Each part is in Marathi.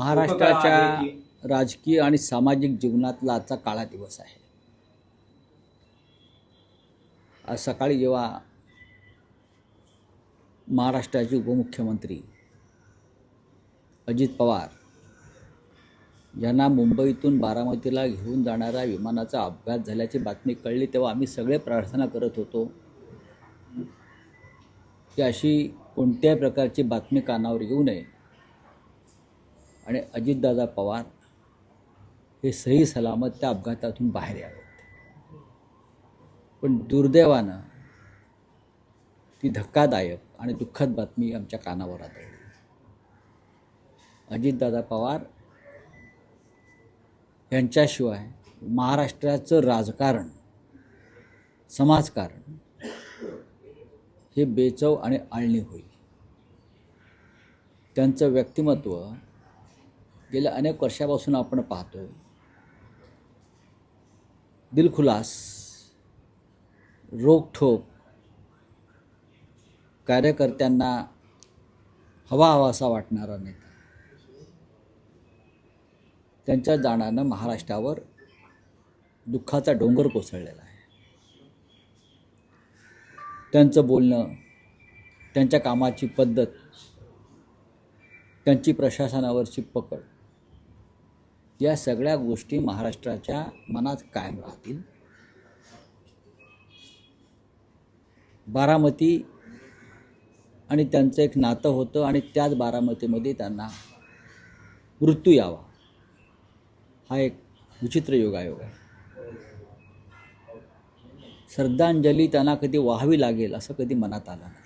महाराष्ट्राच्या राजकीय आणि सामाजिक जीवनातला आजचा काळा दिवस आहे। आज सकाळी जेव्हा महाराष्ट्राचे उपमुख्यमंत्री अजित पवार यांना मुंबईतून बारामतीला घेऊन जाणाऱ्या विमानाचा अपघात झाल्याची बातमी कळली तेव्हा आम्ही सगळे प्रार्थना करत होतो की अशी कोणत्याही प्रकारची बातमी कानावर येऊ नये आणि अजितदादा पवार हे सही सलामत त्या अपघातातून बाहेर यावेत। पण दुर्दैवानं ती धक्कादायक आणि दुःखद बातमी आमच्या कानावर आली। अजितदादा पवार यांच्याशिवाय महाराष्ट्राचं राजकारण समाजकारण हे बेचव आणि आळणी होईल। त्यांचं व्यक्तिमत्व गेल्या अनेक वर्षापासून आपण पाहतोय। दिलखुलास रोखठोक कार्यकर्त्यांना हवाहवासा वाटणारा नेता। त्यांच्या जाण्यानं महाराष्ट्रावर दुःखाचा डोंगर कोसळलेला आहे। त्यांचं बोलणं, त्यांच्या कामाची पद्धत, त्यांची प्रशासनावरची पकड या सगळ्या गोष्टी महाराष्ट्राच्या मनात कायम राहतील। बारामती आणि त्यांचं एक नातं होतं आणि त्याच बारामतीमध्ये त्यांना मृत्यू यावा हा एक विचित्र योगायोग आहे। श्रद्धांजली त्यांना कधी वाहावी लागेल असं कधी मनात आलं नाही।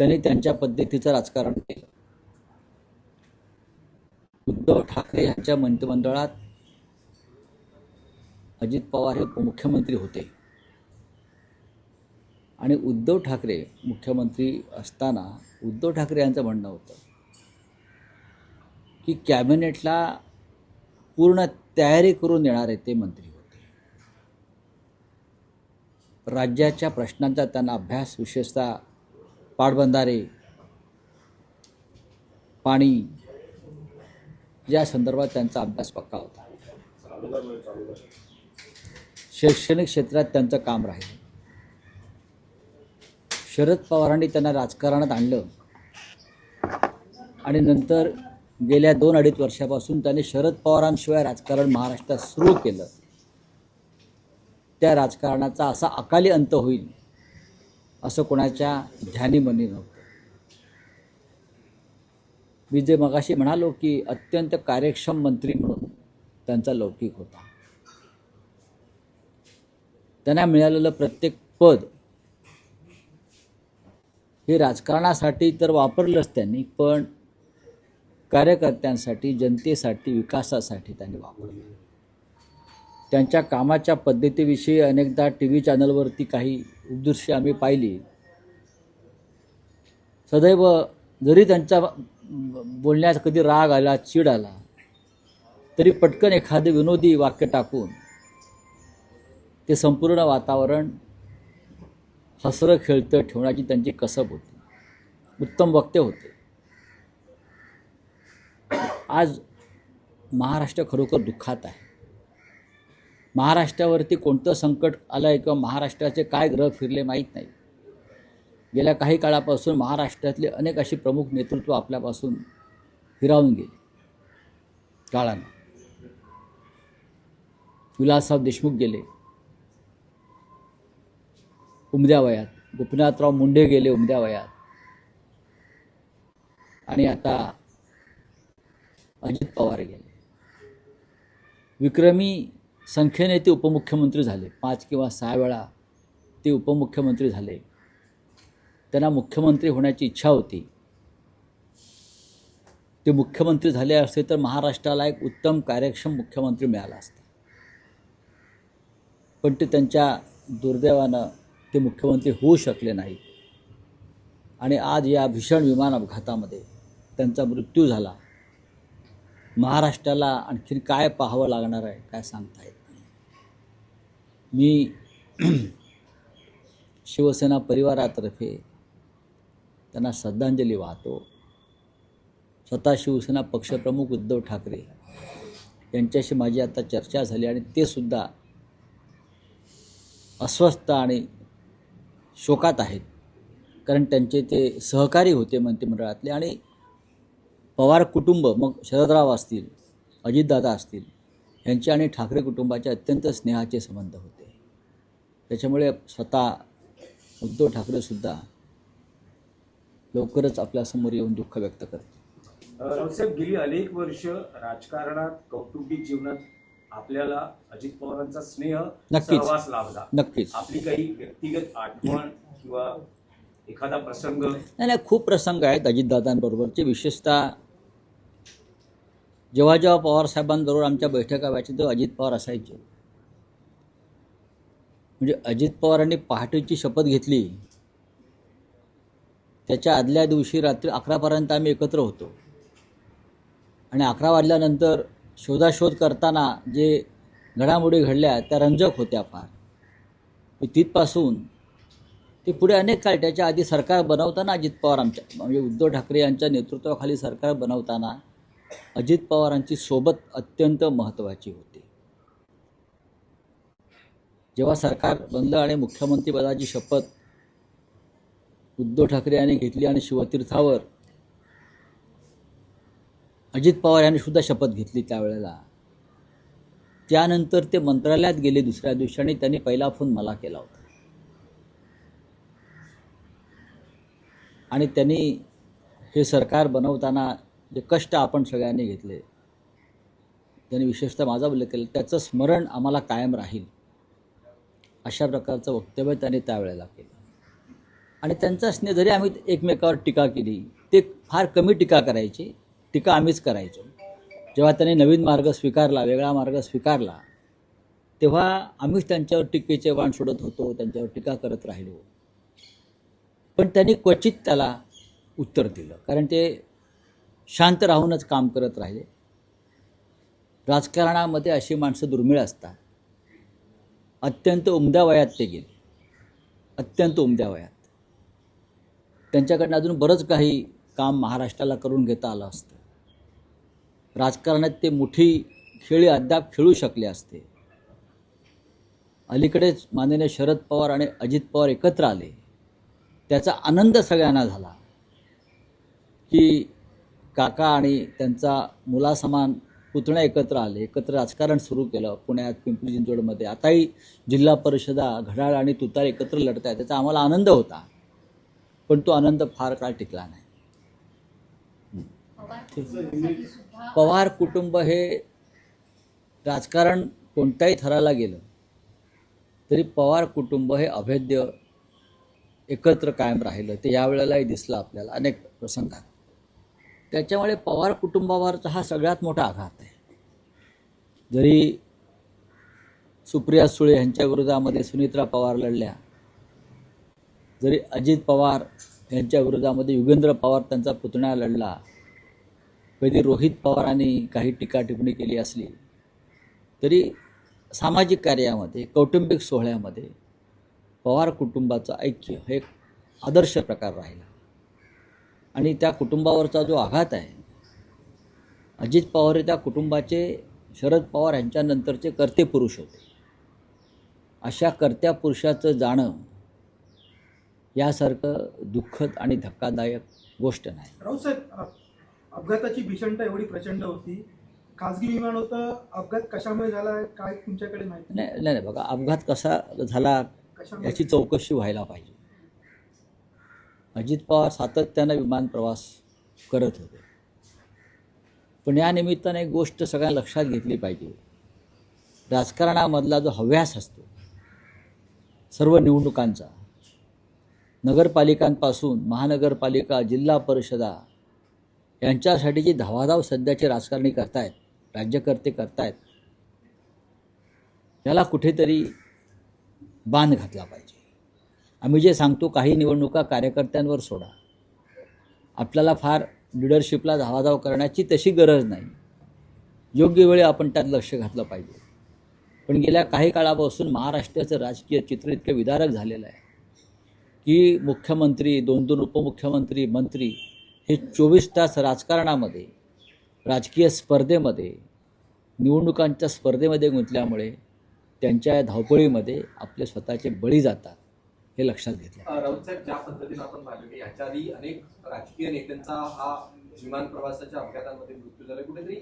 त्यांनी त्यांच्या पद्धतीचं राजकारण केलं। उद्धव ठाकरे यांच्या मंत्रिमंडळात अजित पवार हे उपमुख्यमंत्री होते आणि उद्धव ठाकरे मुख्यमंत्री असताना उद्धव ठाकरे यांचं म्हणणं होतं की कॅबिनेटला पूर्ण तयारी करून देणारे ते मंत्री होते। राज्याच्या प्रश्नांचा त्यांना अभ्यास, विशेषतः पाटबंधारे, पाणी या संदर्भात त्यांचा अभ्यास पक्का होता। शैक्षणिक क्षेत्रात त्यांचं काम राहिलं। शरद पवारांनी त्यांना राजकारणात आणलं आणि नंतर गेल्या 2-2.5 वर्षापासून त्यांनी शरद पवारांशिवाय राजकारण महाराष्ट्रात सुरू केलं। त्या राजकारणाचा असा अकाली अंत होईल असं कोणाच्या ध्यानीमनी नव्हतं। मी जे मगाशी म्हणालो की अत्यंत कार्यक्षम मंत्री म्हणून त्यांचा लौकिक होता। त्यांना मिळालेलं प्रत्येक पद हे राजकारणासाठी तर वापरलंच त्यांनी, पण कार्यकर्त्यांसाठी, जनतेसाठी, विकासासाठी त्यांनी वापरलं। त्यांच्या कामाच्या पद्धतीविषयी अनेकदा TV चॅनलवरती काही दृश्य आम्ही पाहिली। सदैव जरी त्यांच्या बोलण्यात कधी राग आला, चीड आला तरी पटकन एखादे विनोदी वाक्य टाकून ते संपूर्ण वातावरण हसरं खेळतं ठेवण्याची त्यांची कसब होती। उत्तम वक्ते होते। आज महाराष्ट्र खरोखर दुःखात आहे। महाराष्ट्रावरती कोणतं संकट आलं आहे किंवा महाराष्ट्राचे काय ग्रह फिरले माहीत नाही। गेल्या काही काळापासून महाराष्ट्रातले अनेक अशी प्रमुख नेतृत्व आपल्यापासून हिरावून गेले काळानं। विलासराव देशमुख गेले उमद्या वयात, गोपीनाथराव मुंडे गेले उमद्या वयात आणि आता अजित पवार गेले। विक्रमी संख्येने ते उपमुख्यमंत्री झाले। 5 किंवा 6 वेळा ते उपमुख्यमंत्री झाले। त्यांना मुख्यमंत्री होण्याची इच्छा होती। ते मुख्यमंत्री झाले असते तर महाराष्ट्राला एक उत्तम कार्यक्षम मुख्यमंत्री मिळाला असता, पण ते त्यांच्या दुर्दैवानं ते मुख्यमंत्री होऊ शकले नाही आणि आज या भीषण विमान अपघातामध्ये त्यांचा मृत्यू झाला। महाराष्ट्राला आणखीन काय पाहावं लागणार आहे काय सांगता येत नाही। मी शिवसेना परिवारातर्फे त्यांना श्रद्धांजली वाहतो। स्वतः शिवसेना पक्षप्रमुख उद्धव ठाकरे यांच्याशी माझी आता चर्चा झाली आणि ते सुद्धा अस्वस्थ आणि शोकात आहेत. कारण त्यांचे ते सहकारी होते मंत्रिमंडळातले आणि पवार कुटुंब, मग शरदराव असतील, अजितदादा असतील, यांचे आणि ठाकरे कुटुंबाचे अत्यंत स्नेहाचे संबंध होते. त्याच्यामुळे स्वतः उद्धव ठाकरेसुद्धा लवकरच आपल्यासमोर येऊन दुःख व्यक्त करतील. रावसाहेब, गेली अनेक वर्ष राजकारणात, कौटुंबिक जीवनात आपल्याला अजित पवारांचा स्नेह, नक्कीच. सहवास लाभला. नक्कीच. आपली काही व्यक्तिगत आठवण किंवा एखादा प्रसंग? नाही, खूप प्रसंग आहेत अजितदादांबरोबरचे. विशेषतः जेव्हा जेव्हा पवारसाहेबांबरोबर आमच्या बैठका व्हायच्या तेव्हा अजित पवार असायचे. म्हणजे अजित पवारांनी पहाटेची शपथ घेतली, त्याच्या आदल्या दिवशी रात्री 11पर्यंत आम्ही एकत्र होतो आणि 11 वाजल्यानंतर शोधाशोध करताना जे घडामोडी घडल्या त्या रंजक होत्या फार. तिथपासून ते पुढे अनेक काळ, त्याच्या आधी सरकार बनवताना अजित पवार आमच्या म्हणजे उद्धव ठाकरे यांच्या नेतृत्वाखाली सरकार बनवताना अजित पवारांची सोबत अत्यंत महत्त्वाची होती. जेव्हा सरकार बनलं आणि मुख्यमंत्रीपदाची शपथ उद्धव ठाकरे यांनी घेतली आणि शिवतीर्थावर अजित पवार यांनी सुद्धा शपथ घेतली त्यावेळेला, त्यानंतर ते मंत्रालयात गेले दुसऱ्या दिवशी आणि त्यांनी पहिला फोन मला केला होता आणि त्यांनी हे सरकार बनवताना जे कष्ट आपण सगळ्यांनी घेतले त्यांनी विशेषतः माझा उल्लेख केला, त्याचं स्मरण आम्हाला कायम राहील अशा प्रकारचं वक्तव्य त्यांनी त्यावेळेला केलं. आणि त्यांचा स्नेह, जरी आम्ही एकमेकावर टीका केली, ते फार कमी टीका करायचे, टीका आम्हीच करायचो. जेव्हा त्यांनी नवीन मार्ग स्वीकारला, वेगळा मार्ग स्वीकारला, तेव्हा आम्हीच त्यांच्यावर टीकेचे वाण सोडत होतो, त्यांच्यावर टीका करत राहिलो. पण त्यांनी क्वचित त्याला उत्तर दिलं, कारण ते शांत राहूनच काम करत राहिले. राजकारणामध्ये अशी माणसं दुर्मिळ असतात. अत्यंत उमद्या वयात ते गेले, अत्यंत उमद्या वयात. त्यांच्याकडनं अजून बरंच काही काम महाराष्ट्राला करून घेता आलं असतं. राजकारणात ते मोठी खेळी अद्याप खेळू शकले असते. अलीकडेच माननीय शरद पवार आणि अजित पवार एकत्र आले, त्याचा आनंद सगळ्यांना झाला की काका आणि त्यांचा मुलासमान पुतण्या एकत्र आले, एकत्र राजकारण सुरू केलं पुण्यात, पिंपरी चिंचवडमध्ये. आताही जिल्हा परिषदा, घड्याळ आणि तुतार एकत्र लढत आहेत, त्याचा आम्हाला आनंद होता. पण तो आनंद फार काळ टिकला नाही. पवार कुटुंब हे राजकारण कोणत्याही थराला गेलं तरी पवार कुटुंब हे अभेद्य एकत्र कायम राहिलं. ते यावेळेलाही दिसलं आपल्याला अनेक प्रसंगात. त्याच्यामुळे पवार कुटुंबावरचा हा सगळ्यात मोठा आघात आहे. जरी सुप्रिया सुळे यांच्या विरोधामध्ये सुनित्रा पवार लढल्या, जरी अजित पवार यांच्या विरोधामध्ये युगेंद्र पवार त्यांचा पुतण्या लढला, कधी रोहित पवारांनी काही टीका टिप्पणी केली असली, तरी सामाजिक कार्यामध्ये, कौटुंबिक सोहळ्यामध्ये पवार कुटुंबाचं ऐक्य हे एक आदर्श प्रकार राहिला. आणि त्या कुटुंबावरचा जो आघात आहे, अजित पवार हे त्या कुटुंबाचे, शरद पवार यांच्यानंतरचे कर्ते पुरुष होते. अशा कर्त्या पुरुषाचं जाणं यासारखं दुःखद आणि धक्कादायक गोष्ट नाही. रावसाहेब, अपघाताची भीषणता एवढी प्रचंड होती, खाजगी विमान होतं, अपघात कशामुळे झाला काय तुमच्याकडे माहिती? नाही, बघा, अपघात कसा झाला याची चौकशी व्हायला पाहिजे. अजित पवार सातत्यानं विमान प्रवास करत होते, पण या निमित्ताने एक गोष्ट सगळ्यांना लक्षात घेतली पाहिजे. राजकारणामधला जो हव्यास असतो सर्व निवडणुकांचा, नगरपालिकांपासून महानगरपालिका, जिल्हा परिषदा यांच्यासाठी जी धावाधाव सध्याचे राजकारणी करतायत, राज्यकर्ते करतायत, त्याला कुठेतरी बांध घातला पाहिजे. आम्ही जे सांगतो काही निवडणुका कार्यकर्त्यांवर सोडा, आपल्याला फार लिडरशिपला धावाधाव करण्याची तशी गरज नाही. योग्य वेळी आपण त्यात लक्ष घातलं पाहिजे. पण गेल्या काही काळापासून महाराष्ट्राचं राजकीय चित्र इतकं विदारक झालेलं आहे की मुख्यमंत्री, 2-2 उपमुख्यमंत्री, मंत्री हे 24 तास राजकारणामध्ये, राजकीय स्पर्धेमध्ये, निवडणुकांच्या स्पर्धेमध्ये गुंतल्यामुळे त्यांच्या या धावपळीमध्ये आपले स्वतःचे बळी जातात, हे लक्षात घेतलं. राऊत साहेब, ज्या पद्धतीनं आपण पाहिलं की याच्या आधी अनेक राजकीय नेत्यांचा हा विमान प्रवासाच्या अपघातांमध्ये मृत्यू झाला, कुठेतरी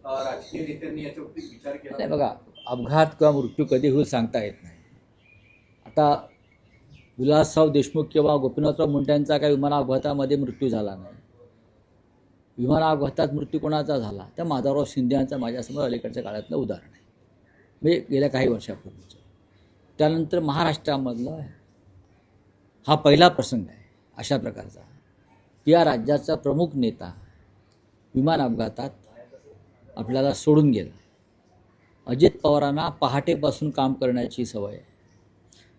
राजकीय नेत्यांनी याच्यावरती विचार केला नाही बघा, अपघात किंवा मृत्यू कधी होईल सांगता येत नाही. आता विलासराव देशमुख किंवा गोपीनाथराव मुंडेंचा काही विमान अपघातामध्ये मृत्यू झाला नाही. विमान अपघातात मृत्यू कोणाचा झाला, त्या माधवराव शिंदे यांचा माझ्यासमोर अलीकडच्या काळातलं उदाहरण आहे, म्हणजे गेल्या काही वर्षापूर्वीचं. त्यानंतर महाराष्ट्रामधला हा पहिला प्रसंग आहे अशा प्रकारचा की या राज्याचा प्रमुख नेता विमान अपघातात आपल्याला सोडून गेला. अजित पवारांना पहाटेपासून काम करण्याची सवय आहे,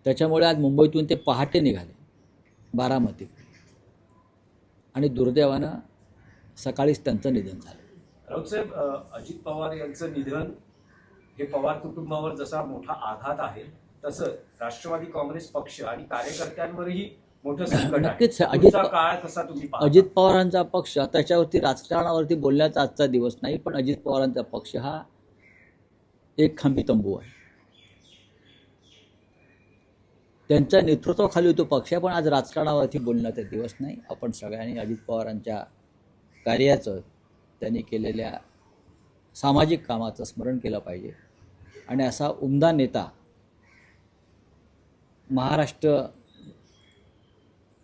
त्याच्यामुळे आज मुंबईतून ते पहाटे निघाले बारामतीकडे आणि दुर्दैवानं सकाळीच त्यांचं निधन झालं. राऊत साहेब, अजित पवार यांचं निधन हे पवार कुटुंबावर जसा मोठा आघात आहे, तसं राष्ट्रवादी काँग्रेस पक्ष आणि कार्यकर्त्यांवरही मोठं संकट आहे. नक्कीच पुढचा काळ कसा तुम्ही पाहता? अजित पवारांचा पक्ष, त्याच्यावरती राजकारणावरती बोलण्याचा आजचा दिवस नाही, पण अजित पवारांचा पक्ष हा एक खांबी तंबू आहे. त्यांच्या नेतृत्वाखाली तो पक्ष आहे, पण आज राजकारणावरती बोलण्याचा दिवस नाही. आपण सगळ्यांनी अजित पवारांच्या कार्याचं, त्यांनी केलेल्या सामाजिक कामाचं स्मरण केलं पाहिजे. आणि असा उमदा नेता महाराष्ट्र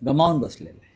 गमावून बसलेला आहे.